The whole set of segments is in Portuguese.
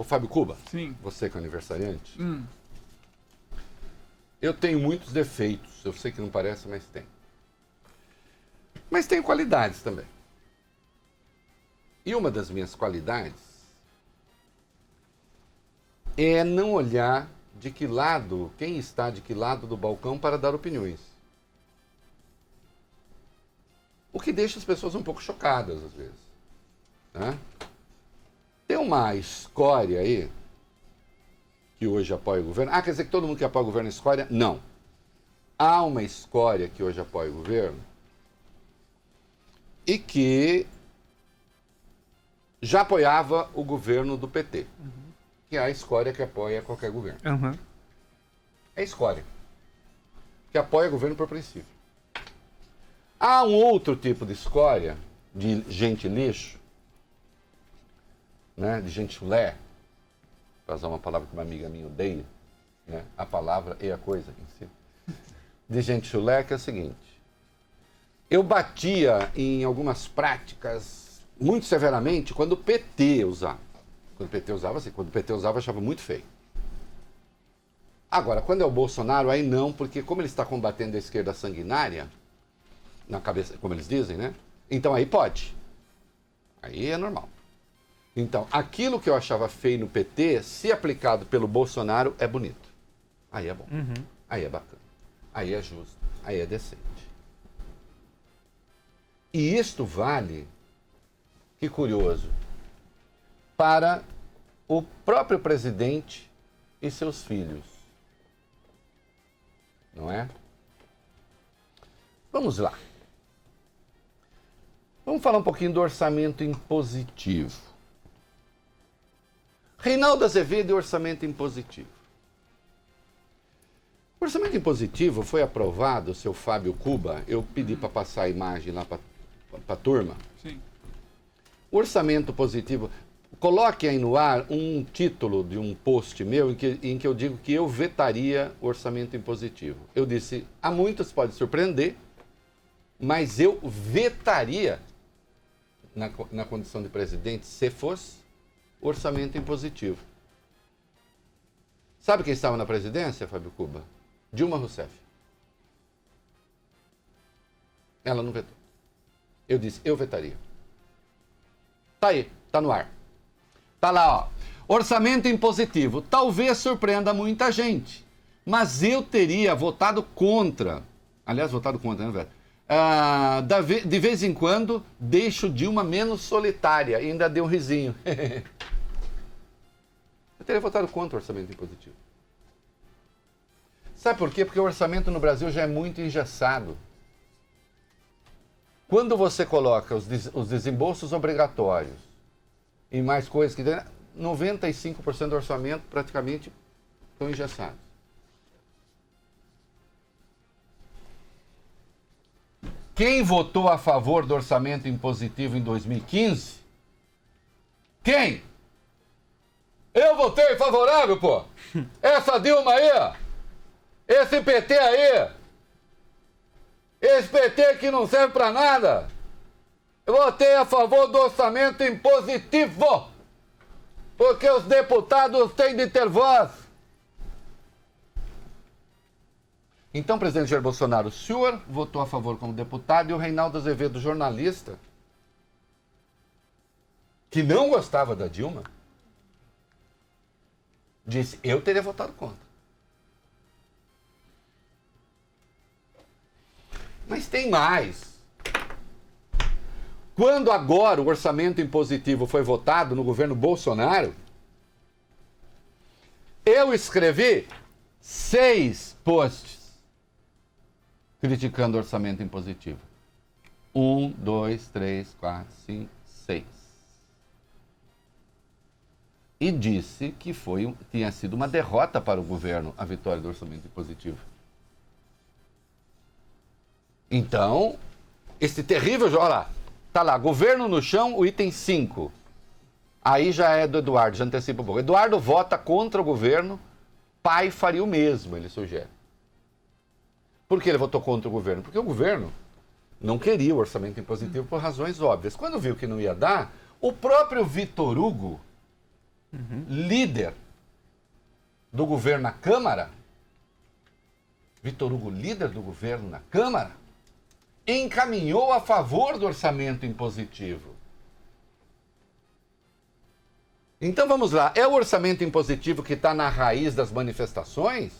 Ô Fábio Cuba, Sim. você que é aniversariante, eu tenho muitos defeitos, eu sei que não parece, mas tem. Mas tenho qualidades também. E uma das minhas qualidades é não olhar de que lado, quem está de que lado do balcão para dar opiniões. O que deixa as pessoas um pouco chocadas, às vezes. Né? Tem uma escória aí, que hoje apoia o governo. Ah, quer dizer que todo mundo que apoia o governo é escória? Não. Há uma escória que hoje apoia o governo e que já apoiava o governo do PT. Que é a escória que apoia qualquer governo. É escória. Que apoia o governo por princípio. Há um outro tipo de escória, de gente lixo, né, de gente chulé, para usar uma palavra que uma amiga minha odeia, né, a palavra e a coisa em si, de gente chulé, que é o seguinte: eu batia em algumas práticas muito severamente quando o PT usava. Quando o PT usava, assim, quando o PT usava, eu achava muito feio. Agora, quando é o Bolsonaro, aí não, porque como ele está combatendo a esquerda sanguinária, na cabeça, como eles dizem, né? Então aí pode. Aí é normal. Então, aquilo que eu achava feio no PT, se aplicado pelo Bolsonaro, é bonito. Aí é bom. Aí é bacana. Aí é justo. Aí é decente. E isto vale, que curioso, para o próprio presidente e seus filhos. Não é? Vamos lá. Vamos falar um pouquinho do orçamento impositivo. Reinaldo Azevedo e orçamento impositivo. O orçamento impositivo foi aprovado, seu Fábio Cuba, eu pedi para passar a imagem lá para a turma. Sim. O orçamento positivo, coloque aí no ar um título de um post meu em que eu digo que eu vetaria o orçamento impositivo. Eu disse, a muitos pode surpreender, mas eu vetaria, na condição de presidente, se fosse orçamento impositivo. Sabe quem estava na presidência, Fábio Cuba? Dilma Rousseff. Ela não vetou. Eu disse, eu vetaria. Tá aí, tá no ar. Tá lá, ó. Orçamento impositivo. Talvez surpreenda muita gente, mas eu teria votado contra. Aliás, votado contra, né, velho? De vez em quando, deixo Dilma menos solitária. E ainda deu um risinho. Eu teria votado contra o orçamento impositivo. Sabe por quê? Porque o orçamento no Brasil já é muito engessado. Quando você coloca os desembolsos obrigatórios e mais coisas que... 95% do orçamento praticamente estão engessados. Quem votou a favor do orçamento impositivo em 2015? Quem? Eu votei favorável, pô! Essa Dilma aí, ó! Esse PT aí! Esse PT que não serve pra nada! Eu votei a favor do orçamento impositivo! Porque os deputados têm de ter voz! Então, presidente Jair Bolsonaro, o senhor votou a favor como deputado e o Reinaldo Azevedo, jornalista, que não gostava da Dilma, disse, eu teria votado contra. Mas tem mais. Quando agora o orçamento impositivo foi votado no governo Bolsonaro, eu escrevi 6 posts criticando o orçamento impositivo. 1, 2, 3, 4, 5, 6. E disse que tinha sido uma derrota para o governo a vitória do orçamento impositivo. Então, esse terrível... Olha lá, tá lá, governo no chão, o item 5. Aí já é do Eduardo, já antecipa um pouco. Eduardo vota contra o governo, pai faria o mesmo, ele sugere. Por que ele votou contra o governo? Porque o governo não queria o orçamento impositivo por razões óbvias. Quando viu que não ia dar, o próprio Vitor Hugo líder do governo na Câmara, Vitor Hugo, líder do governo na Câmara, encaminhou a favor do orçamento impositivo. Então vamos lá, é o orçamento impositivo que está na raiz das manifestações?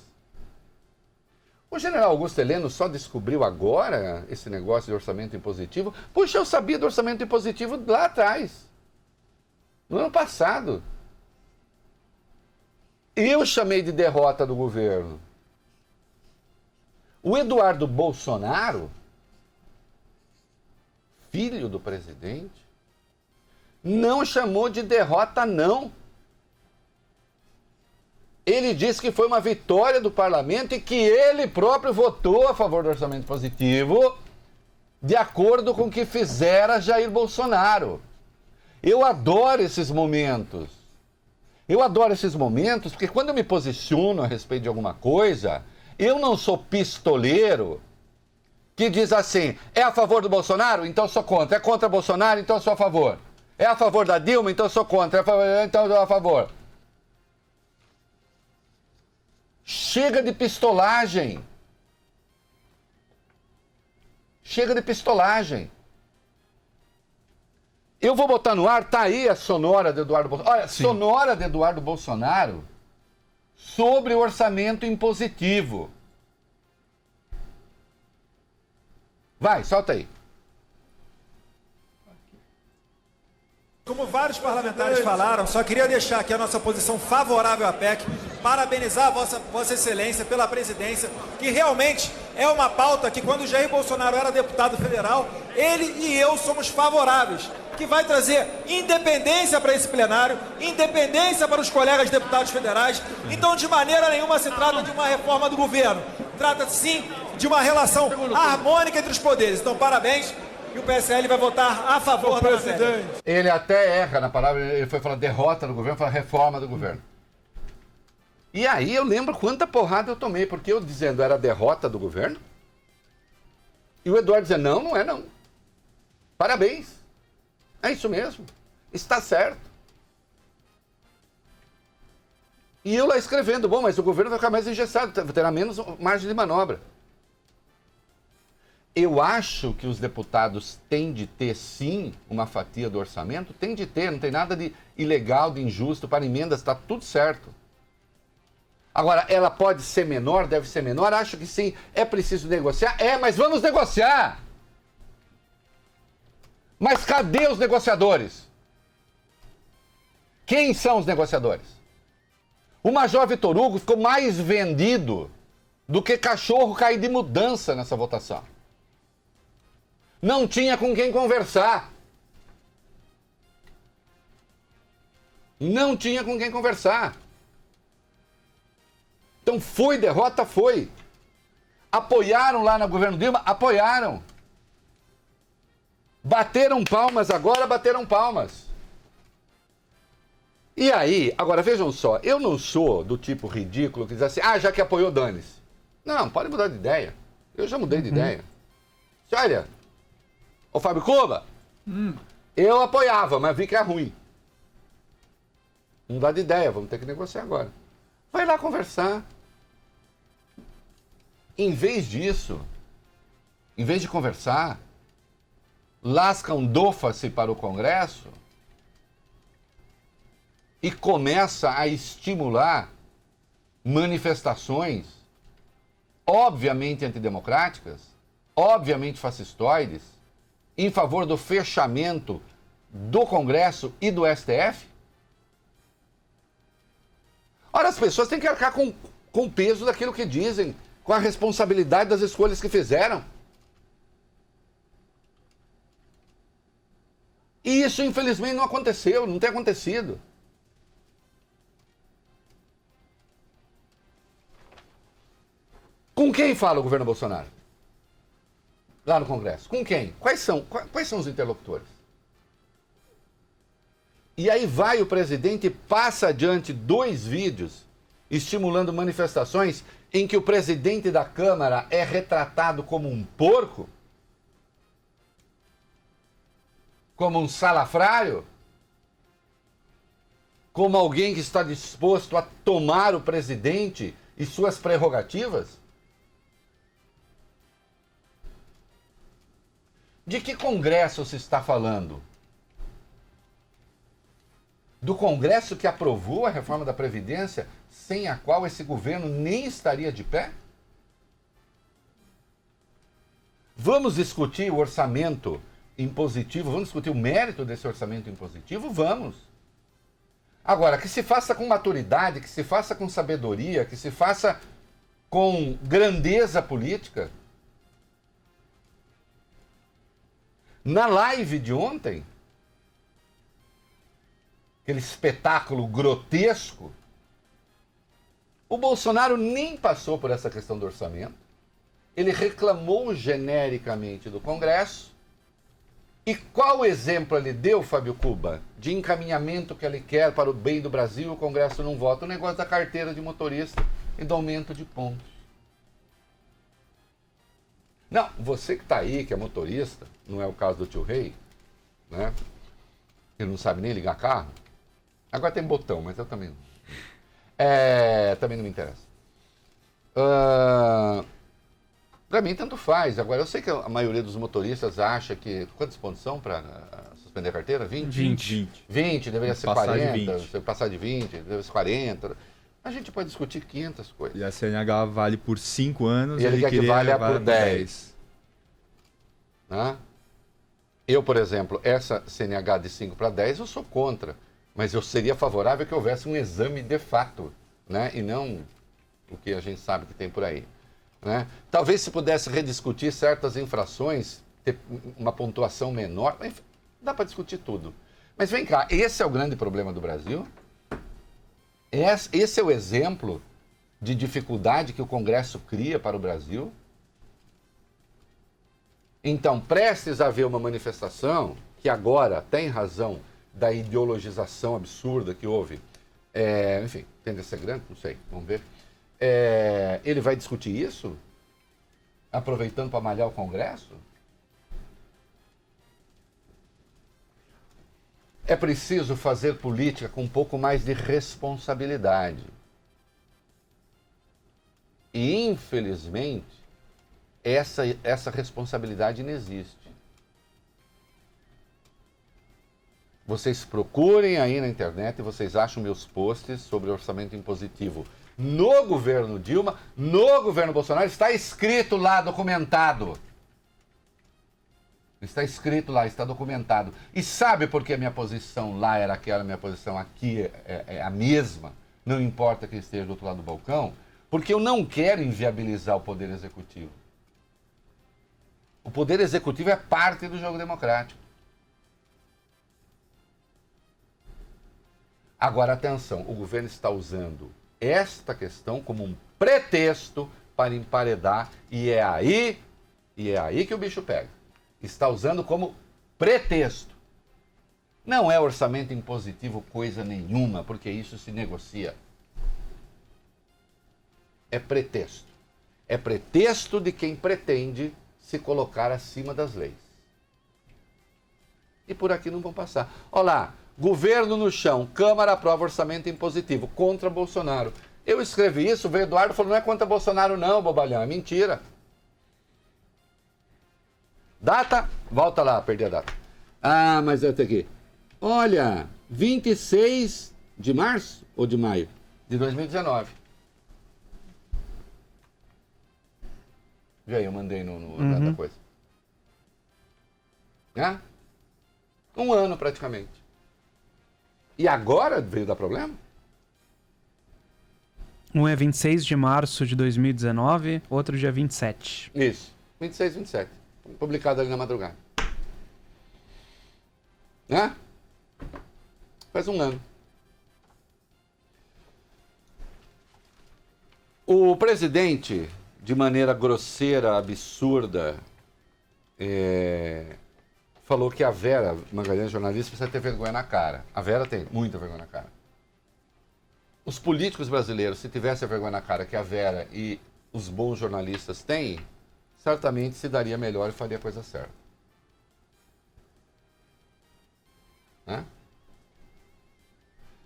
O general Augusto Heleno só descobriu agora esse negócio de orçamento impositivo? Puxa, eu sabia do orçamento impositivo lá atrás, no ano passado. Eu chamei de derrota do governo. O Eduardo Bolsonaro, filho do presidente, não chamou de derrota, não. Ele disse que foi uma vitória do parlamento e que ele próprio votou a favor do orçamento positivo, de acordo com o que fizera Jair Bolsonaro. Eu adoro esses momentos. Eu adoro esses momentos porque quando eu me posiciono a respeito de alguma coisa, eu não sou pistoleiro que diz assim, é a favor do Bolsonaro? Então eu sou contra. É contra Bolsonaro? Então eu sou a favor. É a favor da Dilma? Então eu sou contra. Então eu sou a favor. Chega de pistolagem. Chega de pistolagem. Eu vou botar no ar, tá aí a sonora de Eduardo Bolsonaro. Olha, sim. Sonora de Eduardo Bolsonaro sobre o orçamento impositivo. Vai, solta aí. Como vários parlamentares falaram, só queria deixar aqui a nossa posição favorável à PEC, parabenizar a Vossa Excelência pela presidência, que realmente é uma pauta que quando o Jair Bolsonaro era deputado federal, ele e eu somos favoráveis, que vai trazer independência para esse plenário, independência para os colegas deputados federais. Então, de maneira nenhuma se trata de uma reforma do governo, trata-se sim de uma relação harmônica entre os poderes. Então, parabéns. E o PSL vai votar a favor do presidente. Ele até erra na palavra, ele foi falar derrota do governo, falar reforma do governo. E aí eu lembro quanta porrada eu tomei, porque eu dizendo era derrota do governo, e o Eduardo dizendo, não, não é não. Parabéns. É isso mesmo. Está certo. E eu lá escrevendo, bom, mas o governo vai ficar mais engessado, terá menos margem de manobra. Eu acho que os deputados têm de ter, sim, uma fatia do orçamento. Tem de ter, não tem nada de ilegal, de injusto. Para emendas está tudo certo. Agora, ela pode ser menor, deve ser menor? Acho que sim. É preciso negociar? É, mas vamos negociar! Mas cadê os negociadores? Quem são os negociadores? O Major Vitor Hugo ficou mais vendido do que cachorro cair de mudança nessa votação. Não tinha com quem conversar. Não tinha com quem conversar. Então foi derrota, foi. Apoiaram lá no governo Dilma? Apoiaram. Bateram palmas agora, bateram palmas. E aí, agora vejam só, eu não sou do tipo ridículo que diz assim, já que apoiou, dane-se. Não, pode mudar de ideia. Eu já mudei de ideia. Olha... Ô Fábio Cuba, eu apoiava, mas vi que é ruim. Não dá de ideia, vamos ter que negociar agora. Vai lá conversar. Em vez disso, em vez de conversar, lascam dofa-se para o Congresso e começa a estimular manifestações obviamente antidemocráticas, obviamente fascistoides, em favor do fechamento do Congresso e do STF? Ora, as pessoas têm que arcar com o peso daquilo que dizem, com a responsabilidade das escolhas que fizeram. E isso, infelizmente, não aconteceu, não tem acontecido. Com quem fala o governo Bolsonaro? Lá no Congresso. Com quem? Quais são os interlocutores? E aí vai o presidente e passa adiante 2 vídeos estimulando manifestações em que o presidente da Câmara é retratado como um porco? Como um salafrário? como alguém que está disposto a tomar o presidente e suas prerrogativas? De que Congresso se está falando? Do Congresso que aprovou a reforma da Previdência, sem a qual esse governo nem estaria de pé? Vamos discutir o orçamento impositivo, vamos discutir o mérito desse orçamento impositivo? Vamos. Agora, que se faça com maturidade, que se faça com sabedoria, que se faça com grandeza política. Na live de ontem, aquele espetáculo grotesco, o Bolsonaro nem passou por essa questão do orçamento. Ele reclamou genericamente do Congresso. E qual exemplo ele deu, Fábio Cuba, de encaminhamento que ele quer para o bem do Brasil? O Congresso não vota. O negócio da carteira de motorista e do aumento de pontos. Não, você que está aí, que é motorista, não é o caso do tio Rei, né? Ele não sabe nem ligar carro. Agora tem botão, mas eu também não. Também não me interessa. Para mim, tanto faz. Agora, eu sei que a maioria dos motoristas acha que... Quantos pontos são para suspender a carteira? 20? 20, deveria ser 40. Se passar de 20, deveria ser 40. A gente pode discutir 500 coisas. E a CNH vale por 5 anos. E ele quer que valha por 10. Né? Eu, por exemplo, essa CNH de 5 para 10, eu sou contra. Mas eu seria favorável que houvesse um exame de fato, né? E não o que a gente sabe que tem por aí. Né? Talvez se pudesse rediscutir certas infrações, ter uma pontuação menor, enfim, dá para discutir tudo. Mas vem cá, esse é o grande problema do Brasil? Esse é o exemplo de dificuldade que o Congresso cria para o Brasil? Então, prestes a haver uma manifestação, que agora tem razão da ideologização absurda que houve, enfim, tende a ser grande, não sei, vamos ver. Ele vai discutir isso? Aproveitando para malhar o Congresso? É preciso fazer política com um pouco mais de responsabilidade. E, infelizmente, essa responsabilidade não existe. Vocês procurem aí na internet e vocês acham meus posts sobre orçamento impositivo. No governo Dilma, no governo Bolsonaro, está escrito lá, documentado. Está escrito lá, está documentado. E sabe por que a minha posição lá era aquela, minha posição aqui é a mesma? Não importa quem esteja do outro lado do balcão, porque eu não quero inviabilizar o Poder Executivo. O Poder Executivo é parte do jogo democrático. Agora, atenção, o governo está usando esta questão como um pretexto para emparedar, e é aí que o bicho pega. Está usando como pretexto. Não é orçamento impositivo coisa nenhuma, porque isso se negocia. É pretexto. É pretexto de quem pretende se colocar acima das leis. E por aqui não vão passar. Olha lá, governo no chão, Câmara aprova orçamento impositivo contra Bolsonaro. Eu escrevi isso, o Eduardo falou, não é contra Bolsonaro não, bobalhão, é mentira. Data? Volta lá, perdi a data. Ah, mas eu tenho aqui. Olha, 26 de março ou de maio? De 2019. Vê aí, eu mandei na coisa. Né? Um ano praticamente. E agora veio dar problema? Um é 26 de março de 2019, outro dia 27. Isso, 26, 27. Publicado ali na madrugada. Né? Faz um ano. O presidente, de maneira grosseira, absurda, falou que a Vera Magalhães, jornalista, precisa ter vergonha na cara. A Vera tem muita vergonha na cara. Os políticos brasileiros, se tivessem a vergonha na cara que a Vera e os bons jornalistas têm, certamente se daria melhor e faria a coisa certa. Né?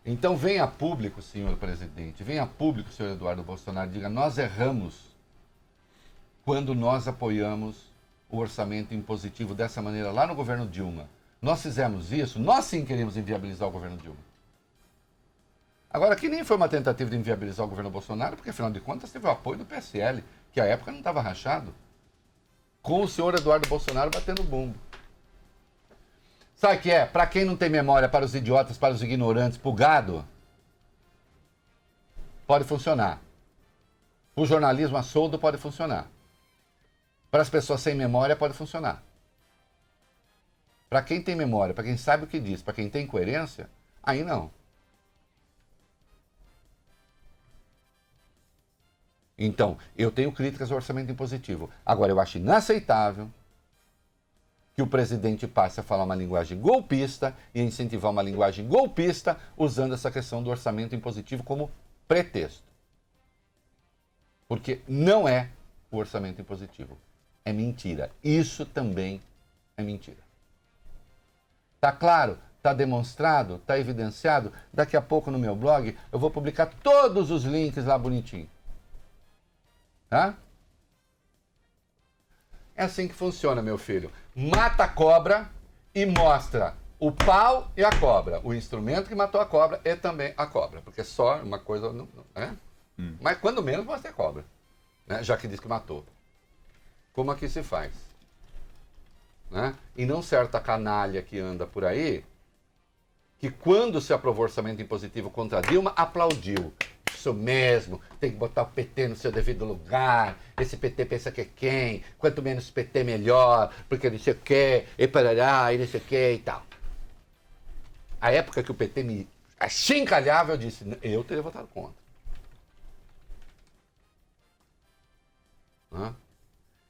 Então venha a público, senhor presidente, venha a público, senhor Eduardo Bolsonaro, diga, nós erramos quando nós apoiamos o orçamento impositivo dessa maneira lá no governo Dilma. Nós fizemos isso, nós sim queríamos inviabilizar o governo Dilma. Agora, aqui nem foi uma tentativa de inviabilizar o governo Bolsonaro, porque afinal de contas teve o apoio do PSL, que à época não estava rachado, com o senhor Eduardo Bolsonaro batendo bumbo. Sabe o que é? Para quem não tem memória, para os idiotas, para os ignorantes, para o gado, pode funcionar. O jornalismo a soldo pode funcionar. Para as pessoas sem memória, pode funcionar. Para quem tem memória, para quem sabe o que diz, para quem tem coerência, aí não. Então, eu tenho críticas ao orçamento impositivo. Agora, eu acho inaceitável que o presidente passe a falar uma linguagem golpista e incentivar uma linguagem golpista usando essa questão do orçamento impositivo como pretexto. Porque não é o orçamento impositivo. É mentira. Isso também é mentira. Tá claro? Tá demonstrado? Tá evidenciado? Daqui a pouco no meu blog eu vou publicar todos os links lá bonitinho. Tá? É assim que funciona, meu filho. Mata a cobra e mostra o pau e a cobra. O instrumento que matou a cobra e também a cobra. Porque só uma coisa... né? Mas quando menos mostra a cobra. Né? Já que diz que matou. Como aqui se faz. Né? E não certa canalha que anda por aí, que quando se aprovou o orçamento impositivo contra a Dilma, aplaudiu. Isso mesmo, tem que botar o PT no seu devido lugar. Esse PT pensa que é quem? Quanto menos PT, melhor, porque não sei o quê, e parará, e não sei o quê e tal. A época que o PT me achincalhava, eu disse, eu teria votado contra.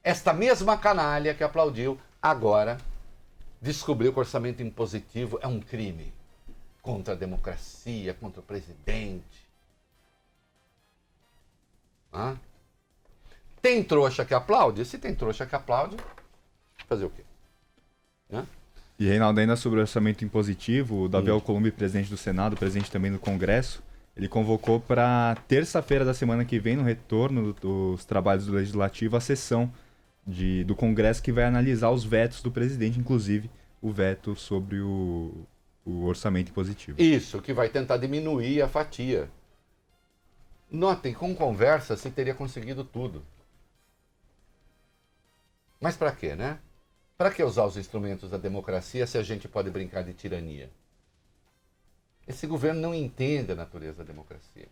Esta mesma canalha que aplaudiu, agora descobriu que o orçamento impositivo é um crime contra a democracia, contra o presidente. Tem trouxa que aplaude? Se tem trouxa que aplaude, fazer o quê? E, Reinaldo, ainda sobre o orçamento impositivo, o Davi Alcolumbre, presidente do Senado, presidente também do Congresso, ele convocou para terça-feira da semana que vem, no retorno dos trabalhos do Legislativo, a sessão do Congresso que vai analisar os vetos do presidente, inclusive o veto sobre o orçamento impositivo. Isso, que vai tentar diminuir a fatia. Notem, com conversa se teria conseguido tudo. Mas para quê, né? Para que usar os instrumentos da democracia se a gente pode brincar de tirania? Esse governo não entende a natureza da democracia.